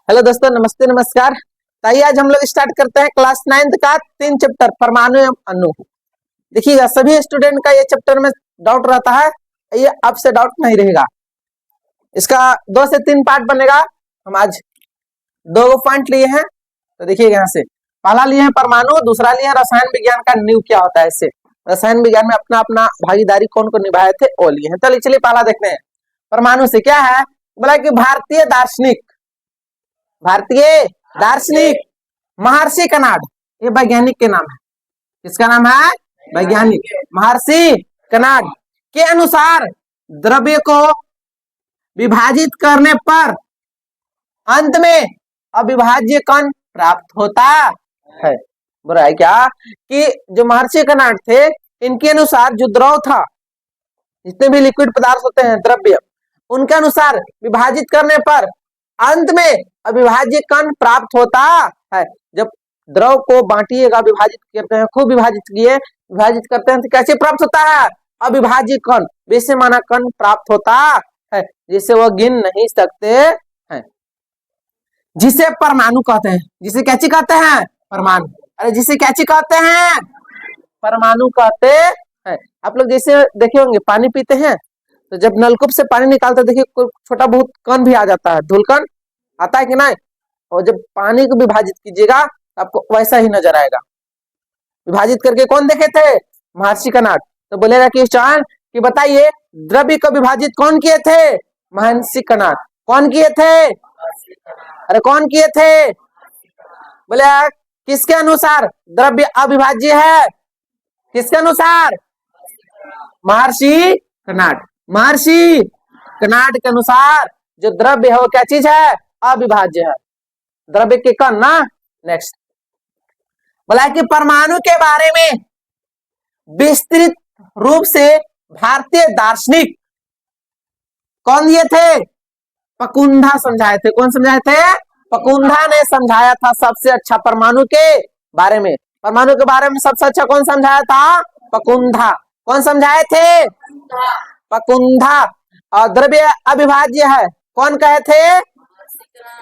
Hello दोस्तों, नमस्ते नमस्कार। तो आइए आज हम लोग स्टार्ट करते हैं क्लास 9th का 3 चैप्टर परमाणु एवं अणु। देखिएगा, सभी स्टूडेंट का ये चैप्टर में डाउट रहता है, ये अब से डाउट नहीं रहेगा। इसका 2 से 3 पार्ट बनेगा। हम आज 2 पॉइंट लिए हैं, तो देखिएगा यहाँ से पहला लिए हैं परमाणु, दूसरा लिए हैं रसायन विज्ञान का नींव क्या होता है। इससे रसायन विज्ञान में अपना अपना भागीदारी कौन कौन निभाए थे वो लिए हैं। चलिए चलिए पहला देखते हैं। परमाणु से क्या है, बोला कि भारतीय दार्शनिक महर्षि कनाड, ये वैज्ञानिक के नाम है। किसका नाम है? वैज्ञानिक महर्षि कनाड के अनुसार द्रव्य को विभाजित करने पर अंत में अविभाज्य कण प्राप्त होता है। बोल रहा है क्या कि जो महर्षि कनाड थे, इनके अनुसार जो द्रव था, जितने भी लिक्विड पदार्थ होते हैं द्रव्य, उनके अनुसार विभाजित करने पर अंत में अविभाज्य कण प्राप्त होता है। जब द्रव को बांटिएगा, विभाजित करते हैं, खूब विभाजित करते हैं, तो कैसे प्राप्त होता है? अविभाज्य कण, वैसे माना कण प्राप्त होता है, जिसे वो गिन नहीं सकते हैं, जिसे परमाणु कहते हैं। जिसे कैची कहते हैं? परमाणु। अरे जिसे कैची कहते हैं? परमाणु कहते हैं। आप लोग जैसे देखे होंगे, पानी पीते हैं तो जब नलकूप से पानी निकालते देखिए, कोई छोटा बहुत कण भी आ जाता है, धूलकण आता है कि नहीं? और जब पानी को विभाजित कीजिएगा तो आपको वैसा ही नजर आएगा। विभाजित करके कौन देखे थे? महर्षि कनाड। तो बोलेगा कि चांद कि बताइए, द्रव्य को विभाजित कौन किए थे? महर्षि कनाड। कौन किए थे? अरे कौन किए थे? बोले किसके अनुसार द्रव्य अविभाज्य है? किसके अनुसार? महर्षि कनाड। महर्षि कनाड के अनुसार जो द्रव्य है वो क्या चीज है? अविभाज्य है। द्रव्य के कण ना। नेक्स्ट बोला कि परमाणु के बारे में विस्तृत रूप से भारतीय दार्शनिक कौन दिए थे? पकुंधा समझाए थे। कौन समझाए थे? पकुंधा ने समझाया था सबसे अच्छा परमाणु के बारे में। परमाणु के बारे में सबसे अच्छा कौन समझाया था? पकुंधा। कौन समझाए थे? पकुंधा। और द्रव्य अविभाज्य है, कौन कहे थे?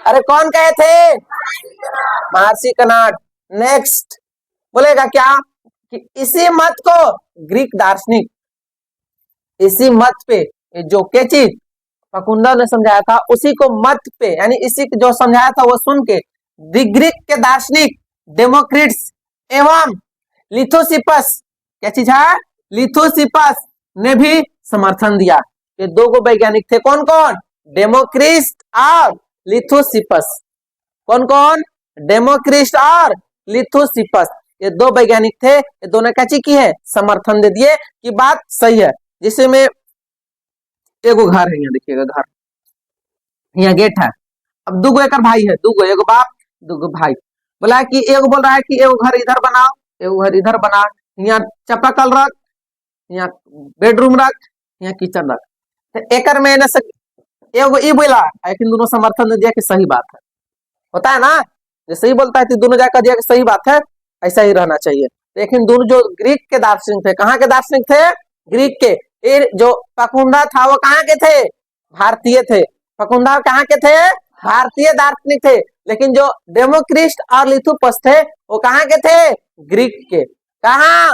अरे कौन कहे थे? महर्षि कनाड। नेक्स्ट बोलेगा क्या कि इसी मत को ग्रीक दार्शनिक, इसी मत पे जो के चीज पकुंधा ने समझाया था, उसी को मत पे, यानी इसी जो समझाया था वो सुन के ग्रीक के दार्शनिक डेमोक्रिट्स एवं लिथोसिपस, क्या चीज है? लिथोसिपस ने भी समर्थन दिया। ये 2 वैज्ञानिक थे। कौन कौन? डेमोक्रिट और लिथोसिपस। कौन कौन? डेमोक्रिट और लिथोसिपस। ये 2 वैज्ञानिक थे। ये दोनों क्या चीज की है? समर्थन दे दिए कि बात सही है। जिसमें एगो घर है, यहाँ देखिएगा घर, यहाँ गेट है। अब 2 एकर भाई है, 2 एगो बाप 2 भाई। बोला कि एगो बोल रहा है कि एगो घर इधर बनाओ, एगो घर इधर बना, यहाँ चापाकल रख, यहाँ बेडरूम रख, यहाँ किचन रख। तो एकर में न एगो ई बोला, लेकिन दोनों समर्थन दे दिया कि सही बात है। होता है ना, जो सही बोलता है तो दोनों जाकर दिया कि सही बात है, ऐसा ही रहना चाहिए। लेकिन दोनों जो ग्रीक के दार्शनिक थे, कहाँ के दार्शनिक थे? ग्रीक के। जो पकुंधा था वो कहाँ के थे? भारतीय थे। पकुंधा कहाँ के थे? भारतीय दार्शनिक थे। लेकिन जो डेमोक्रिट और लिथोसिपस थे वो कहाँ के थे? ग्रीक के। कहाँ?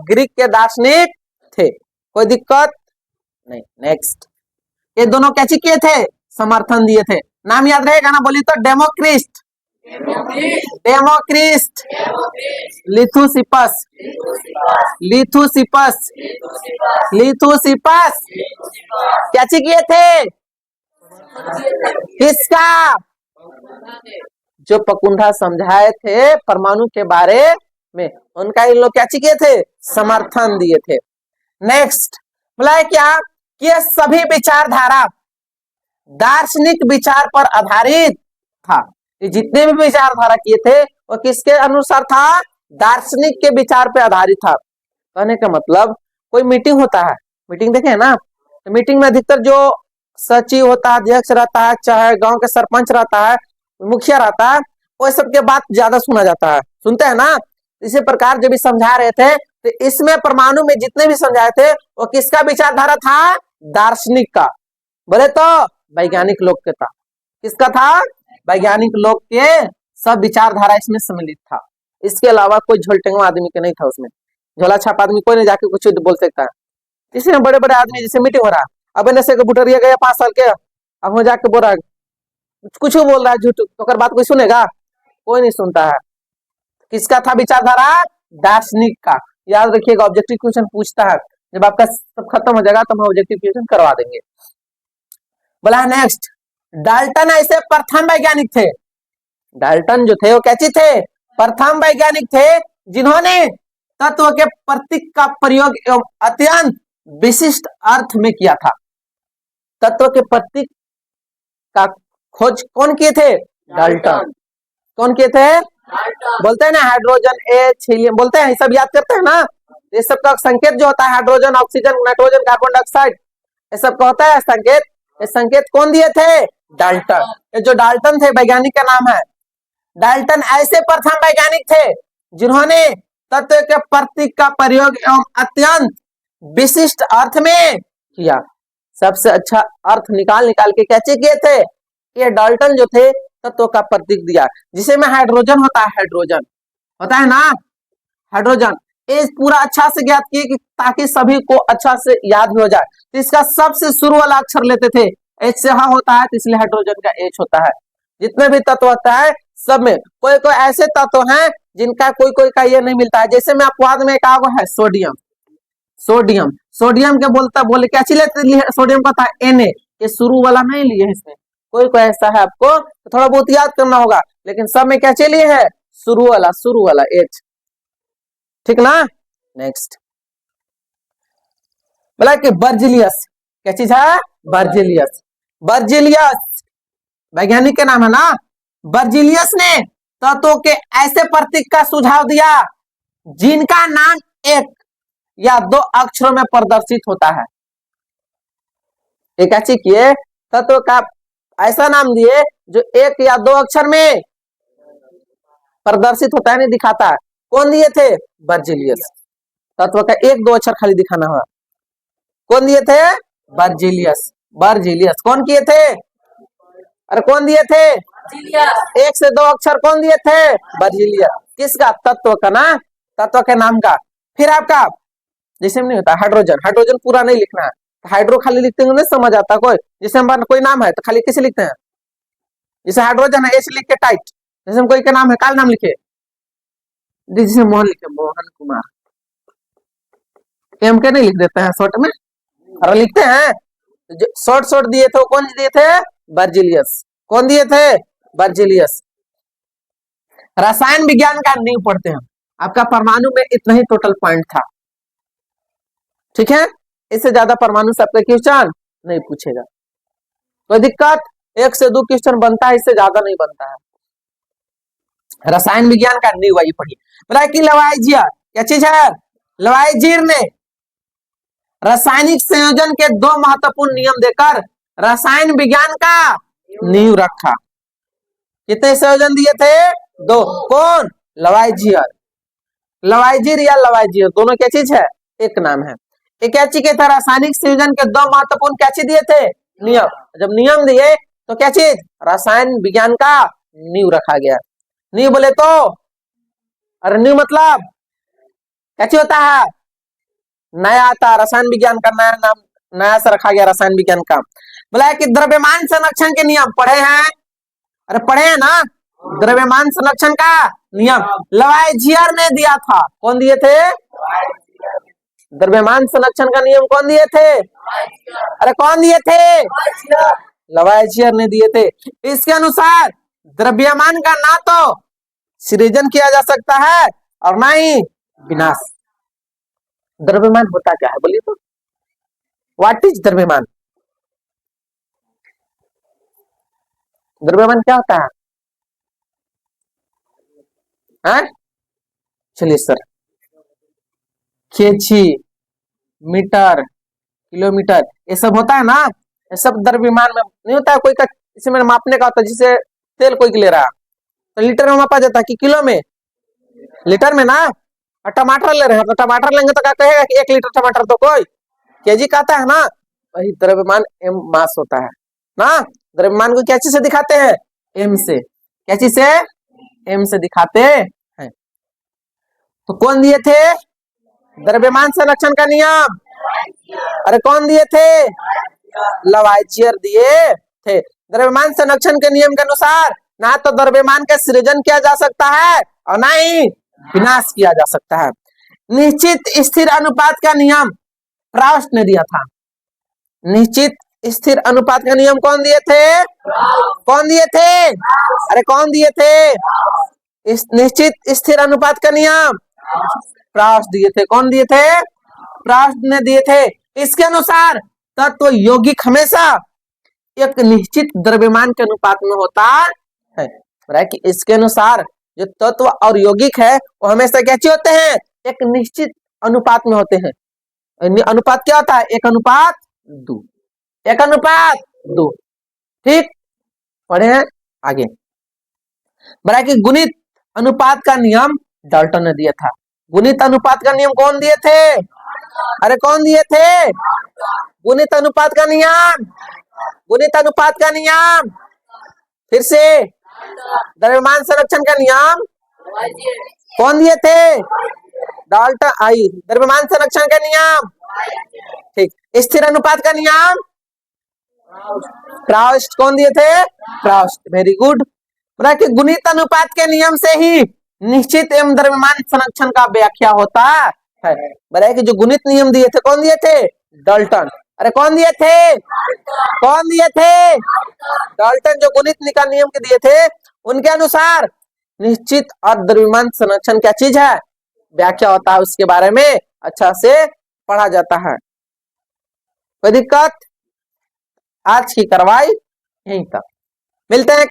ग्रीक के दार्शनिक थे। कोई दिक्कत नहीं। नेक्स्ट, ये दोनों कैसे किए थे? समर्थन दिए थे। नाम याद रहेगा ना? बोली तो डेमोक्रिट, लिथोसिपस, क्या चीज किए थे? किसका? जो पकुंधा समझाए थे परमाणु के बारे में, उनका इन लोग क्या चीज किए थे? समर्थन दिए थे। नेक्स्ट बोला क्या कि ये सभी विचारधारा दार्शनिक विचार पर आधारित था। ये जितने भी विचारधारा किए थे वो किसके अनुसार था? दार्शनिक के विचार पे आधारित था। कहने का मतलब, कोई मीटिंग होता है, मीटिंग देखे ना, तो मीटिंग में अधिकतर जो सचिव होता है, अध्यक्ष रहता है, चाहे गांव के सरपंच रहता है, मुखिया रहता है, वो सबके बात ज्यादा सुना जाता है। सुनते हैं ना? इसी प्रकार जो भी समझा रहे थे, तो इसमें परमाणु में जितने भी समझाए थे वो किसका विचारधारा था? दार्शनिक का। बोले तो वैज्ञानिक लोग के था। किसका था? वैज्ञानिक लोग के सब विचारधारा इसमें सम्मिलित था। इसके अलावा कोई झोलटेंगा आदमी के नहीं था उसमें। झोला छाप आदमी कोई नहीं जाके कुछ बोल सकता है। इसमें बड़े बड़े आदमी जैसे मीटिंग हो रहा है, अब एने से बुटरिया गया 5 साल के, अब हो जाके बोल रहा है कुछ बोल रहा है झूठ, तो कर बात कोई सुनेगा? कोई नहीं सुनता है। किसका था विचारधारा? दार्शनिक का। याद रखिएगा, ऑब्जेक्टिव क्वेश्चन पूछता है, जब आपका सब खत्म हो जाएगा तो हम ऑब्जेक्टिव क्वेश्चन करवा देंगे। बोला नेक्स्ट, डाल्टन ऐसे प्रथम वैज्ञानिक थे। डाल्टन जो थे वो क्या चीज थे? प्रथम वैज्ञानिक थे जिन्होंने तत्व के प्रतीक का प्रयोग एवं अत्यंत विशिष्ट अर्थ में किया था। तत्व के प्रतीक का खोज कौन किए थे? डाल्टन। कौन किए थे? बोलते हैं ना हाइड्रोजन, H, हीलियम, बोलते हैं, सब याद करते हैं ना। ये सब का संकेत जो होता है hydrogen, oxygen, nitrogen, carbon dioxide, ये सब का होता है संकेत। ये संकेत कौन दिए थे? डाल्टन। ये जो डाल्टन थे वैज्ञानिक का नाम है। डाल्टन ऐसे प्रथम वैज्ञानिक थे जिन्होंने तत्व के प्रतीक का प्रयोग एवं अत्यंत विशिष्ट अर्थ में किया। सबसे अच्छा अर्थ निकाल निकाल के कैसे किए थे? ये डाल्टन जो थे तत्व का प्रतीक दिया, जिसे में हाइड्रोजन होता है, हाइड्रोजन होता है ना, हाइड्रोजन। ये पूरा अच्छा से ज्ञात किए कि ताकि सभी को अच्छा से याद भी हो जाए। तो इसका सबसे शुरू वाला अक्षर लेते थे, H से हाँ होता है, तो इसलिए हाइड्रोजन का H होता है। जितने भी तत्व होता है सब में कोई कोई ऐसे तत्व हैं जिनका कोई कोई का ये नहीं मिलता है। जैसे मैं अपवाद में कहा वो है सोडियम। सोडियम, सोडियम के बोले क्या चीज लेते? सोडियम का था Na, ये शुरू वाला नहीं लिए इसमें। कोई कोई ऐसा है आपको तो थोड़ा बहुत याद करना होगा, लेकिन सब में क्या चलिए है? शुरू वाला H, ठीक ना। नेक्स्ट बोला कि बर्जिलियस, क्या चीज है? बर्जिलियस। बर्जिलियस वैज्ञानिक के नाम है ना। बर्जिलियस ने तत्वों के ऐसे प्रतीक का सुझाव दिया जिनका नाम एक या दो अक्षरों में प्रदर्शित होता है। एक ऐसी किए तत्व का ऐसा नाम दिए जो एक या दो अक्षर में प्रदर्शित होता है, नहीं दिखाता है। कौन दिए थे? बर्जिलियस। तत्व का एक दो अक्षर खाली दिखाना होगा। कौन दिए थे? बर्जिलियस। बर्जिलियस कौन किए थे? अरे कौन दिए थे? एक से दो अक्षर कौन दिए थे? बर्जिलियस। किसका? तत्व का ना, तत्व के नाम का। फिर आपका जैसे नहीं होता हाइड्रोजन, हाइड्रोजन पूरा नहीं लिखना है, हाइड्रो खाली लिखते हैं, नहीं समझ आता कोई। जैसे हमारा कोई नाम है तो खाली कैसे लिखते हैं? जैसे हाइड्रोजन है H लिख के टाइट, जैसे हम कोई का नाम है काल नाम लिखे, जैसे मोहन लिखे मोहन कुमार, M के नहीं लिख देते हैं शॉर्ट में, और लिखते हैं शॉर्ट शॉर्ट दिए थे। कौन दिए थे? बर्जिलियस। कौन दिए थे? बर्जिलियस। रसायन विज्ञान का नींव पढ़ते हैं। आपका परमाणु में इतना ही टोटल पॉइंट था, ठीक है। इससे ज्यादा परमाणु से आपका क्वेश्चन नहीं पूछेगा, कोई दिक्कत? एक से दो क्वेश्चन बनता है, इससे ज्यादा नहीं बनता है। रसायन विज्ञान का नींव वही पढ़िए। बोला कि लवाइजियर क्या चीज है? लवाइजियर ने रासायनिक संयोजन के दो महत्वपूर्ण नियम देकर रसायन विज्ञान का नींव रखा। कितने संयोजन दिए थे? दो। कौन? लवाइजियर। लवाइजियर या लवाइजियर दोनों क्या चीज है? एक नाम है। एक क्या चीज था? रासायनिक संयोजन के दो महत्वपूर्ण क्या चीज दिए थे? नियम। जब नियम दिए तो क्या चीज? रसायन विज्ञान का नींव रखा गया। नींव बोले तो, अरे नींव मतलब क्या चीज होता है? नया आता, रसायन विज्ञान का नया नाम नया से रखा गया रसायन विज्ञान का। बोला है कि द्रव्यमान संरक्षण के नियम पढ़े हैं, अरे पढ़े हैं ना, द्रव्यमान संरक्षण का नियम लवाइजियर ने दिया था। कौन दिए थे? द्रव्यमान संरक्षण का नियम कौन दिए थे? अरे कौन दिए थे? लवाइजियर ने दिए थे। इसके अनुसार द्रव्यमान का ना तो सृजन किया जा सकता है और ना ही विनाश। द्रव्यमान होता क्या है बोलिए तो? व्हाट इज द्रव्यमान? द्रव्यमान क्या होता है? चलिए सर, केजी, मीटर, किलोमीटर, ये सब होता है ना, ये सब द्रव्यमान में नहीं होता है। कोई का इसमें मापने का होता है, जिसे तेल कोई ले रहा तो लीटर में मापा जाता है कि किलो में? लीटर में ना। और टमाटर ले रहे हैं तो टमाटर लेंगे तो क्या कहेगा कि 1 लीटर टमाटर, तो कोई केजी कहता है ना। वही द्रव्यमान एम मास होता है ना। द्रव्यमान को क्या चीज से दिखाते हैं? एम से, क्या चीज से? एम से दिखाते हैं। तो कौन दिए थे? द्रव्यमान संरक्षण का नियम। अरे कौन दिए थे? लवाइचियर दिए थे। द्रव्यमान संरक्षण के नियम के अनुसार ना तो द्रव्यमान का सृजन किया जा सकता है और ना ही विनाश किया जा सकता है। निश्चित स्थिर अनुपात का नियम प्राउस्ट ने दिया था। निश्चित स्थिर अनुपात का नियम कौन दिए थे? कौन दिए थे? अरे कौन दिए थे? इस निश्चित स्थिर अनुपात का नियम प्राउस्ट दिए थे। कौन दिए थे? प्राउस्ट ने दिए थे। इसके अनुसार तत्व यौगिक हमेशा एक निश्चित द्रव्यमान के अनुपात में होता है। कि इसके अनुसार जो तत्व और यौगिक है वो हमेशा कैसे होते हैं? एक निश्चित अनुपात में होते हैं। अनुपात क्या होता है? 1:2। 1:2। ठीक, पढ़े हैं आगे। कि गुणित अनुपात का नियम डाल्टन ने दिया था। गुणित अनुपात का नियम कौन दिए थे? अरे कौन दिए थे? गुणित अनुपात का नियम। गुणित अनुपात का नियम फिर से द्रव्यमान संरक्षण का नियम कौन दिए थे? डाल्टन। आई द्रव्यमान संरक्षण का नियम। ठीक, स्थिर अनुपात का नियम प्राउस्ट कौन दिए थे? प्राउस्ट। Very good. कि गुणित अनुपात के नियम से ही निश्चित एवं द्रव्यमान संरक्षण का व्याख्या होता है। कि जो गुणित नियम दिए थे कौन दिए थे? डाल्टन। अरे कौन दिए थे? कौन दिए थे? डाल्टन। जो गुणित का नियम के दिए थे उनके अनुसार निश्चित और द्रव्यमान संरक्षण क्या चीज है? व्याख्या होता है। उसके बारे में अच्छा से पढ़ा जाता है। कोई दिक्कत? आज की कार्रवाई यहीं तक। मिलते हैं।